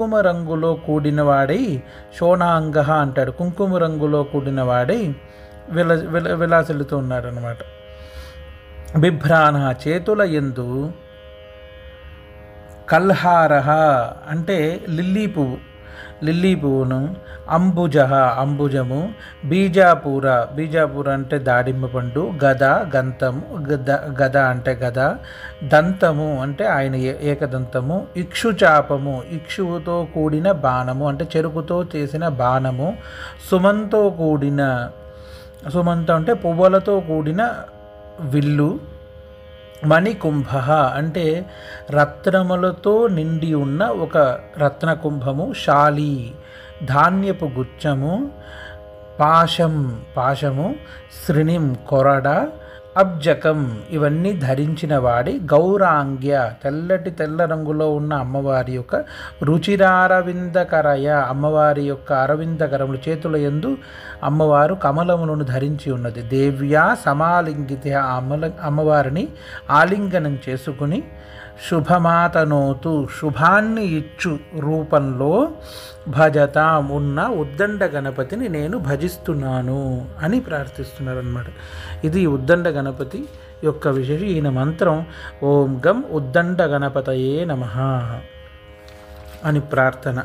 కుంకుమ రంగులో కూడినవాడై శోణాంగ అంటాడు. కుంకుమ రంగులో కూడినవాడై విలాసిల్లుతూ ఉన్నాడు అనమాట. బిభ్రాణ చేతుల యందు కల్హార అంటే లిల్లీ పువ్వును, అంబుజము, బీజాపూర అంటే దాడిమ్మ పండు, గద అంటే గద, దంతము అంటే ఆయన ఏకదంతము, ఇక్షుచాపము ఇక్షువుతో కూడిన బాణము అంటే చెరుకుతో చేసిన బాణము, సుమంతం అంటే పువ్వులతో కూడిన విల్లు, మణికుంభ అంటే రత్నములతో నిండి ఉన్న ఒక రత్నకుంభము, శాలి ధాన్యపు గుచ్చము, పాశము, శ్రిణిం కొరడ, అబ్జకం ఇవన్నీ ధరించిన వాడి, గౌరాంగ్య తెల్ల రంగులో ఉన్న అమ్మవారి యొక్క రుచిరారవిందకరయ అమ్మవారి యొక్క అరవిందకరములు చేతుల యందు అమ్మవారు కమలములను ధరించి ఉన్నది. దేవ్యా సమాలింగిత అమ్మవారిని ఆలింగనం చేసుకుని శుభమాతనోతు శుభాన్ని ఇచ్చు రూపంలో భజతాం ఉన్న ఉద్దండ గణపతిని నేను భజిస్తున్నాను అని ప్రార్థిస్తున్నారు అన్నమాట. ఇది ఉద్దండ గణపతి యొక్క విశేషం. ఈయన మంత్రం ఓం గం ఉద్దండ గణపతయే నమః అని ప్రార్థన.